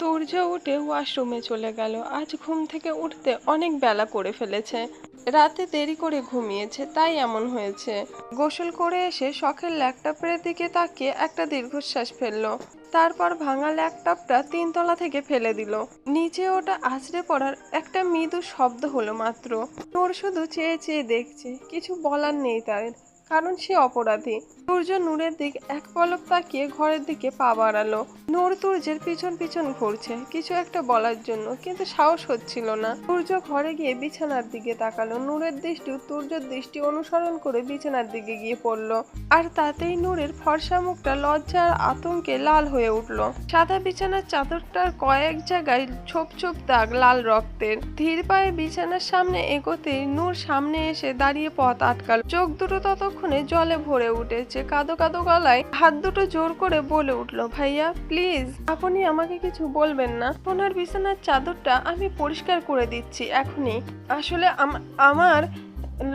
তুর্য উঠে ওয়াশরুমে চলে গেল। আজ ঘুম থেকে উঠতে অনেক বেলা করে ফেলেছে। রাতে দেরি করে ঘুমিয়েছে, তাই এমন হয়েছে। গোসল করে এসে শখের ল্যাপটপের দিকে তাকিয়ে একটা দীর্ঘশ্বাস ফেললো। তারপর ভাঙা ল্যাপটপটা 3 তলা থেকে ফেলে দিল। নিচে ওটা আছড়ে পড়ার একটা মৃদু শব্দ হলো মাত্র। নূর শুধু চেয়ে চেয়ে দেখছে, কিছু বলার নেই তার, কারণ সে অপরাধী। সূর্য নূরের দিক এক পলক তাকিয়ে ঘরের দিকে পা বাড়ালো। নূর সূর্যের পিছন পিছন ঘুরছে কিছু একটা বলার জন্য, কিন্তু সাহস হচ্ছিল না। সূর্য ঘরে গিয়ে বিছানার দিকে তাকালো। নূরের দৃষ্টি সূর্যের দৃষ্টি অনুসরণ করে বিছানার দিকে গিয়ে পড়লো। আর তাতেই নূরের ফর্সা মুখটা লজ্জা আর আতঙ্কে লাল হয়ে উঠল। সাদা বিছানার চাদরটার কয়েক জায়গায় ছোপ ছোপ দাগ লাল রক্তের। ধীর পায়ে বিছানার সামনে এগোতেই নূর সামনে এসে দাঁড়িয়ে পথ আটকাল। চোখ দুটো ততক্ষণে জলে ভরে উঠেছে। কাঁদো কাঁদো গলায় হাত দুটো জোর করে বলে উঠল, ভাইয়া প্লিজ, আপনি আমাকে কিছু বলবেন না। ওনার বিছানার চাদরটা আমি পরিষ্কার করে দিচ্ছি এখনই। আসলে আমার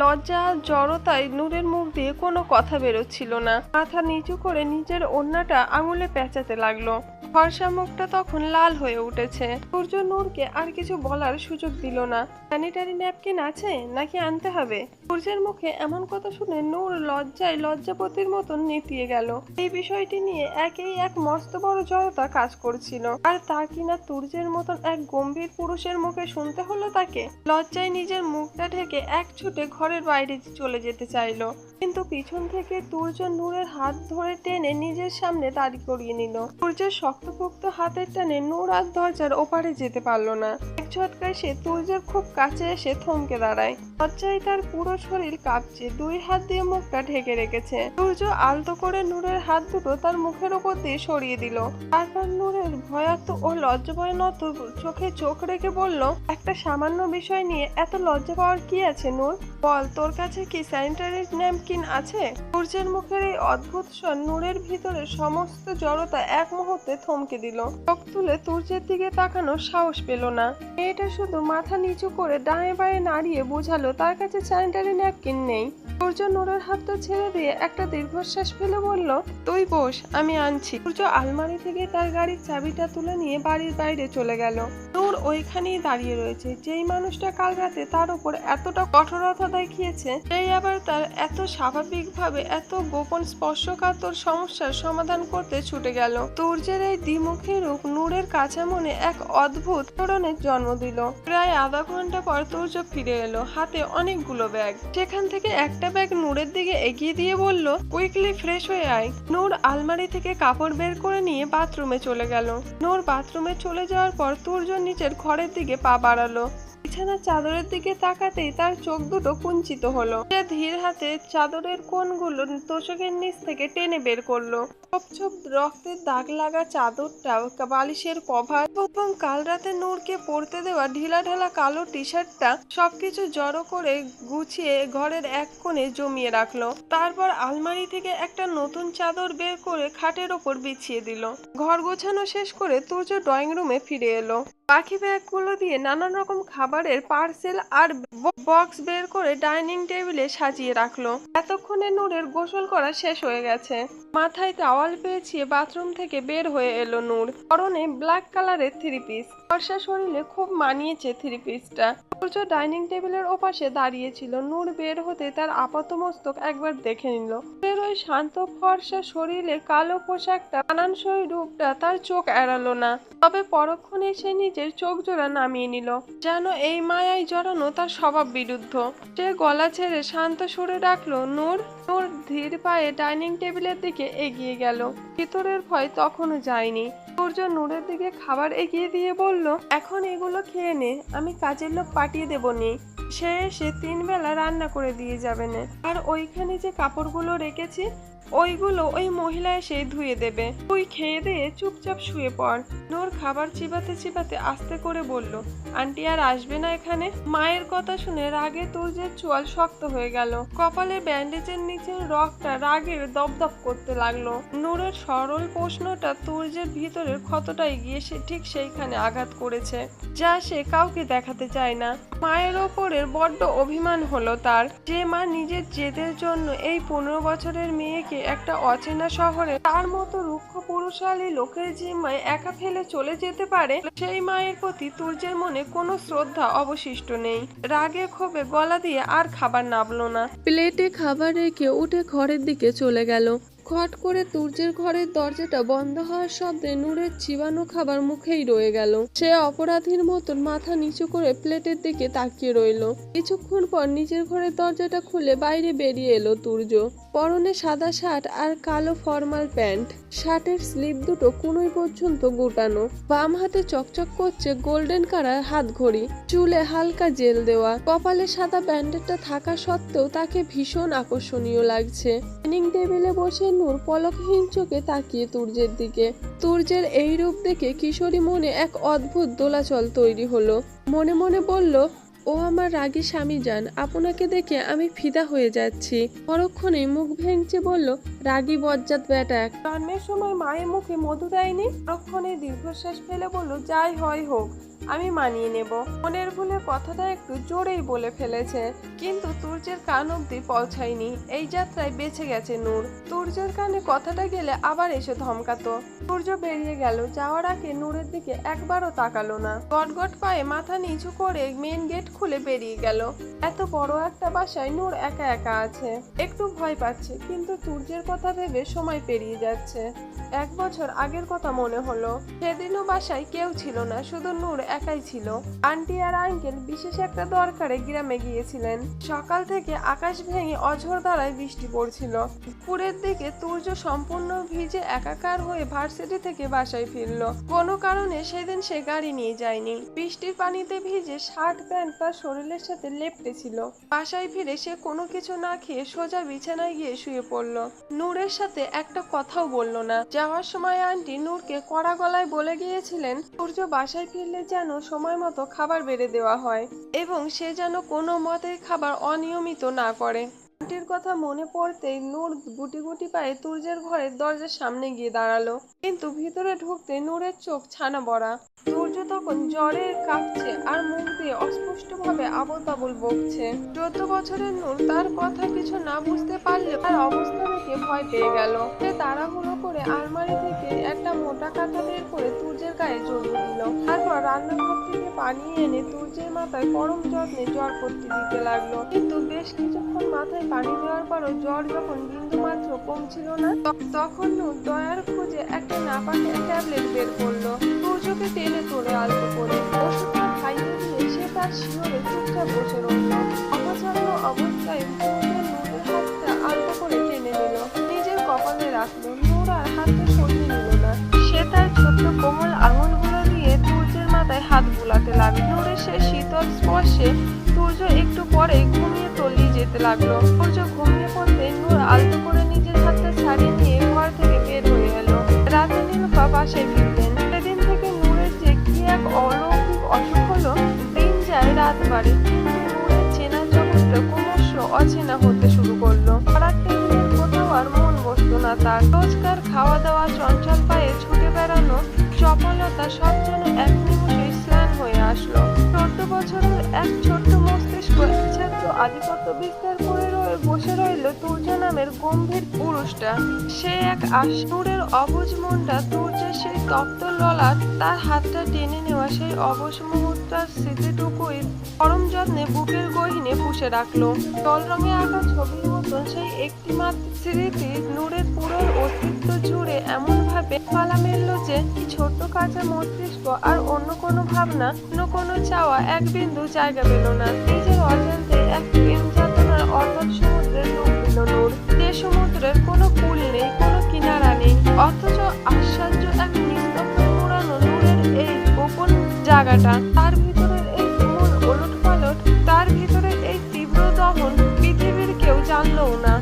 লজ্জা জড়তায় নূরের মুখ দিয়ে কোনো কথা বেরোচ্ছিল না। মাথা নিচু করে নিজের ওড়নাটা আঙুলে পেঁচাতে লাগলো। ফর্সা মুখটা তখন লাল হয়ে উঠেছে। সূর্য নূরকে আর কিছু বলার সুযোগ দিল না। স্যানিটারি ন্যাপকিন আছে নাকি আনতে হবে? সূর্যের মুখে এমন কথা শুনে নূর লজ্জায় লজ্জাপতির মতন নেতিয়ে গেল। এই বিষয়টি নিয়ে একেই এক মস্ত বড় জড়তা কাজ করছিল, আর তা কিনা সূর্যের মতন এক গম্ভীর পুরুষের মুখে শুনতে হলো তাকে। লজ্জায় নিজের মুখটা ঢেকে এক ছুটে ঘরের বাইরে চলে যেতে চাইলো, কিন্তু পিছন থেকে সূর্য নূরের হাত ধরে টেনে নিজের সামনে দাঁড় করিয়ে নিল। সূর্যের শক্তপোক্ত হাতের টানে নূর আর দরজার ওপারে যেতে পারলো না। এক ঝটকায় সে সূর্যের খুব কাছে এসে থমকে দাঁড়ায়। লজ্জায় তার পুরো শরীর কাঁপছে। দুই হাত দিয়ে মুখটা ঢেকে রেখেছে। সূর্য আলতো করে নূরের হাত দুটো তার মুখের ওপর দিয়ে সরিয়ে দিল। তারপর নূরের ভয়ার্ত ও লজ্জাভয়নত চোখে চোখ রেখে বলল, একটা সামান্য বিষয় নিয়ে এত লজ্জা পাওয়ার কি আছে নূর? বল, তোর কাছে কি স্যানিটারি ন্যাপকিন আছে? সূর্যের মুখের এই অদ্ভুত স্বর নূরের ভিতরে সমস্ত জড়তা এক মুহূর্তে থমকে দিল। চোখ তুলে সূর্যের দিকে তাকানোর সাহস পেল না। মেয়েটা শুধু মাথা নিচু করে ডায়ে বায়ে নাড়িয়ে বোঝালো তার কাছে স্যানিটারি ন্যাপকিন নেই। সূর্য নূরের হাতটা ছেড়ে দিয়ে একটা দীর্ঘশ্বাস ফেলে বলল, তুই বস, আমি আনছি। সূর্য আলমারি থেকে তার গাড়ির চাবিটা তুলে নিয়ে বাড়ির বাইরে চলে গেল। নূর ওইখানেই দাঁড়িয়ে রয়েছে। যেই মানুষটা কাল রাতে তার উপর এতটা কঠোরতা দেখিয়েছে, সেই আবার তার এত স্বাভাবিকভাবে এত গোপন স্পর্শকাতর সমস্যার সমাধান করতে ছুটে গেল। সূর্যের এই দ্বিমুখী রূপ নূরের কাছে মনে এক অদ্ভুত ধরনের জন্ম দিল। প্রায় আধা ঘন্টা পর সূর্য ফিরে এলো, হাতে অনেকগুলো ব্যাগ। সেখান থেকে একটা ব্যাগ নূরের দিকে এগিয়ে দিয়ে বলল, কুইকলি ফ্রেশ হয়ে আয়। নূর আলমারি থেকে কাপড় বের করে নিয়ে বাথরুমে চলে গেল। নূর বাথরুমে চলে যাওয়ার পর সূর্য নিচের ঘরের দিকে পা বাড়ালো। বিছানার চাদরের দিকে তাকাতেই তার চোখ দুটো কুঞ্চিত হলো। সে ধীর হাতে চাদরের কোণগুলো তোশকের নিচ থেকে টেনে বের করলো। ছোপ ছোপ রক্তের দাগ লাগা চাদরটা, বালিশের কভার এবং কাল রাতে নূরকে পরতে দেওয়া ঢিলা ঢালা কালো টি শার্টটা সবকিছু জড়ো করে গুছিয়ে ঘরের এক কোণে জমিয়ে রাখলো। তারপর আলমারি থেকে একটা নতুন চাদর বের করে খাটের ওপর বিছিয়ে দিল। ঘর গোছানো শেষ করে সূর্য ড্রয়িং রুমে ফিরে এলো। বাকি ব্যাগগুলো দিয়ে নানান রকম খাবারের পার্সেল আর বক্স বের করে ডাইনিং টেবিলে সাজিয়ে রাখলো। এতক্ষণে নূরের গোসল করা শেষ হয়ে গেছে। মাথায় টাওয়াল পেঁচিয়ে বাথরুম থেকে বের হয়ে এলো নূর। পরনে ব্ল্যাক কালারের থ্রি পিস। ফর্সা শরীরে খুব মানিয়েছে থ্রি পিসটা। সূর্য ডাইনিং টেবিলের ওপাশে দাঁড়িয়েছিল। নূর বের হতে তার আপাতমস্তক একবার দেখে নিল। নূরের ওই শান্ত ফর্সা শরীরে কালো পোশাকটা, মানানসই রূপটা তার চোখ এড়ালো না। তবে পরক্ষণে সে নিজের চোখ জোড়া নামিয়ে নিল, যেন এই মায়ায় জড়ানো তার স্বভাব বিরুদ্ধ। সে গলা ছেড়ে শান্ত সুরে ডাকলো, নূর। নূর ধীর পায়ে ডাইনিং টেবিলের দিকে এগিয়ে গেল। ভিতরের ভয় তখনও যায়নি। সূর্য নূরের দিকে খাবার এগিয়ে দিয়ে বলল, এখন এগুলো খেয়ে নে, আমি কাজের লোক পাঠিয়ে দেবো নি। সে এসে 3 বেলা রান্না করে দিয়ে যাবে না। আর ওইখানে যে কাপড়গুলো রেখেছি ওইগুলো ওই মহিলা এসে ধুয়ে দেবে। তুই খেয়ে দিয়ে চুপচাপ শুয়ে পড়। নূর খাবার চিবাতে চিবাতে আস্তে করে বলল, আন্টি আর আসবে না এখানে? মায়ের কথা শুনে রাগে সূর্যের চোয়াল শক্ত হয়ে গেল। কপালে ব্যান্ডেজের নিচের রগটা রাগের দপদপ করতে লাগলো। নূরের সরল প্রশ্নটা সূর্যের ভিতরের ক্ষতটাই গিয়ে সে ঠিক সেইখানে আঘাত করেছে, যা সে কাউকে দেখাতে চায় না। মায়ের ওপরের বড্ড অভিমান হলো তার, যে মা নিজের জেদের জন্য এই 15 বছরের মেয়েকে একটা অচেনা শহরে তার মতো রুক্ষ পুরুষালী লোকের জিম্মায় একা ফেলে চলে যেতে পারে, সেই মায়ের প্রতি তুর্যের মনে কোনো শ্রদ্ধা অবশিষ্ট নেই। রাগে ক্ষোভে গলা দিয়ে আর খাবার নামলো না। প্লেটে খাবার রেখে উঠে ঘরের দিকে চলে গেল। খট করে তুর্যের ঘরের দরজাটা বন্ধ হওয়ার শব্দে নূরের চিবানো খাবার মুখেই রয়ে গেল। সে অপরাধীর মতন মাথা নিচু করে প্লেটের দিকে তাকিয়ে রইল। কিছুক্ষণ পর নিজের ঘরের দরজাটা খুলে বাইরে বেরিয়ে এলো তুর্য। পরনে সাদা শার্ট আর কালো ফর্মাল প্যান্ট। শার্টের স্লিভ দুটো কুনোই পর্যন্ত গুটানো। বাম হাতে চকচক করছে গোল্ডেন কালার হাত ঘড়ি। চুলে হালকা জেল দেওয়া। কপালে সাদা ব্যান্ডেডটা থাকা সত্ত্বেও তাকে ভীষণ আকর্ষণীয় লাগছে। ডাইনিং টেবিলে বসে নূর পলকহীন চোখে তাকিয়ে তুর্যের দিকে। তুর্যের এই রূপ দেখে কিশোরী মনে এক অদ্ভুত দোলাচল তৈরি হলো। মনে মনে বলল, ও আমার রাগী স্বামী যান, আপনাকে দেখে আমি ফিদা হয়ে যাচ্ছি। পরক্ষণেই মুখ ভেঙচে বলল, রাগী বজ্জাত বেটা এক। জন্মের সময় মায়ের মুখে মধু দেয়নি? পরক্ষণে দীর্ঘশ্বাস ফেলে বলল, যাই হয় হোক, আমি মানিয়ে নেব। মনের ভুলে কথাটা একটু জোরেই বলে ফেলেছে, কিন্তু তুর্যের কান অব্দি পৌঁছায়নি। এই যাত্রায় বেঁচে গেছে নূর। তুর্যের কানে কথাটা গেলে আবার এসে ধমকাতো। তুর্য বেরিয়ে গেল। যাওয়ার আগে নূরের দিকে একবারও তাকালো না। গটগট পায়ে মাথা নিচু করে মেন গেট খুলে বেরিয়ে গেল। এত বড় একটা বাসায় নূর একা একা আছে। একটু ভয় পাচ্ছে, কিন্তু তুর্যের কথা ভেবে সময় পেরিয়ে যাচ্ছে। 1 বছর আগের কথা মনে হলো। সেদিনও বাসায় কেউ ছিল না, শুধু নূর একাই ছিল। আন্টি আর আঙ্কেল বিশেষ একটা দরকারে গ্রামে গিয়েছিলেন। সকাল থেকে আকাশ ভেঙে অঝোর ধারায় বৃষ্টি পড়ছিল। দুপুরের দিকে তুর্য সম্পূর্ণ ভিজে একাকার হয়ে ভার্সিটি থেকে বাসায় ফিরল। কোনো কারণে সেদিন সে গাড়ি নিয়ে যায়নি। বৃষ্টির পানিতে ভিজে শার্ট প্যান্ট তার শরীরের সাথে লেপ্টে ছিল। বাসায় ফিরে সে কোনো কিছু না খেয়ে সোজা বিছানায় গিয়ে শুয়ে পড়ল। নূরের সাথে একটা কথাও বলল না। যাওয়ার সময় আন্টি নূরকে কড়া গলায় বলে গিয়েছিলেন, তুর্য বাসায় ফিরলে যেন সময় মতো খাবার বেড়ে দেওয়া হয় এবং সে যেন কোনো মতেই খাবার অনিয়মিত না করে। আন্টির কথা মনে পড়তেই নূর গুটি গুটি পায়ে তুর্যের ঘরের দরজার সামনে গিয়ে দাঁড়ালো। কিন্তু ভিতরে ঢুকতে নূরের চোখ ছানা বড়া। তুর্য তখন জ্বরে কাঁপছে আর মুখ দিয়ে অস্পষ্টভাবে আবল তাবল বকছে। 14 বছরের নূর তার কথা কিছু না বুঝতে পারলেও তার অবস্থা দেখে ভয় পেয়ে গেল। সে তাড়াহুড়ো করে আলমারি থেকে একটা মোটা কাঁথা বের করে তুর্যের গায়ে জড়িয়ে দিল। তারপর রান্নাঘর থেকে পানি এনে তুর্যের মাথায় পরম যত্নে জ্বর পট্টি দিতে লাগলো। কিন্তু বেশ কিছুক্ষণ মাথায় পানি দেওয়ার পরও জ্বর যখন বিন্দু মাত্র কমছিল না, তখন নূর দয়ার খুঁজে একটা নাপাকের ট্যাবলেট বের করলো। তুর্যকে টেনে তোলে আলতো করে। ওষুধটা খাইয়ে দিয়ে সে তার শিহরে চুপচাপ বসে রইল। অবচন্ন অবস্থায় তুর্য নূরের হাতটা আলতো করে টেনে নিল, নিজের কপালে রাখলো। নূর আর হাতটা সরিয়ে নিল না। সে তার ছোট্ট কোমল আঙুলগুলো দিয়ে তুর্যের মাথায় হাত বুলাতে লাগলো। নূরের সে শীতল স্পর্শে তুর্য একটু পরে ঘুমিয়ে তলিয়ে যেতে লাগলো। তুর্য ঘুমিয়ে পড়তে নূর আলতো করে নিজের হাতটা ছাড়িয়ে নিয়ে ঘর থেকে বের হয়ে এলো। রাতে নীলুফা বাসায় ফিরলেন। সেদিন থেকে নূরের যে কি এক অলৌকিক অসুখ হলো। দিন যায় রাত বাড়ে, কিন্তু নূরের চেনা জগৎটা ক্রমশ অচেনা হতে শুরু করলো। পড়ার টেবিলের কোথাও আর মন বসতো না তার। রোজকার খাওয়া দাওয়া, চঞ্চল পায়ে ছুটে বেড়ানো, চপলতা সব যেন এক নিমিষে স্নান হয়ে আসলো। 14 বছরের এক ছোট্ট মস্তিষ্ক ছাত্র আধিপত্য বিস্তার করে বসে রইল তুর্য নামের গম্ভীর পুরুষটা। সে এক আশনুরের অবুঝ মনটা তুর্যের সেই তপ্ত ললাট, তার হাতটা টেনে নেওয়া সেই অবশ মুহূর্তের স্মৃতিটুকুই পরম যত্নে বুকের গহীনে পুষে রাখলো। জল রঙে আঁকা ছবির মতন সেই একটি মাত্র স্মৃতি নূরের পুরো অস্তিত্ব জুড়ে এমন ভাবে পালা মেলল যে ছোট্ট কাঁচা মস্তিষ্ক আর অন্য কোনো ভাবনা, অন্য কোনো চাওয়া এক বিন্দু জায়গা পেল না। নিজের অজান্তে এক প্রেম যাতনার অর্ধ সমুদ্রের ডুব দিল নূর। যে সমুদ্রের কোনো কূল নেই, কোনো কিনারা নেই, অথচ আশ্চর্য এক নিস্তব্ধ পুরানো নূরের এই গোপন জায়গাটা, তার ভিতরের এই তুমুল ওলট পালট, তার ভিতরের এই তীব্র দহন পৃথিবীর কেউ জানলও না,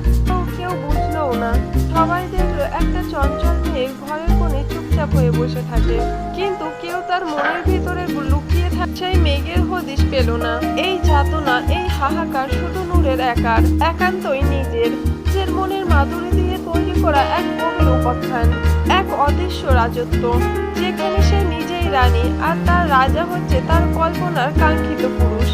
কেউ বুঝলও না। সবাই দেখলো একটা চঞ্চল মেয়ে ঘরের কোণে চুপচাপ হয়ে বসে থাকে, কিন্তু কেউ তার মনের ভিতরে লুকিয়ে থাকে সেই মেঘের হদিশ পেল না। এই যাতনা, এই হাহাকার শুধু নূরের একার, একান্তই নিজের মনের মাধুরী দিয়ে তৈরি করা এক গভীর উপাখ্যান, এক অদৃশ্য রাজত্ব, যেখানে সে নিজেই রানী আর তার রাজা হচ্ছে তার কল্পনার কাঙ্ক্ষিত পুরুষ।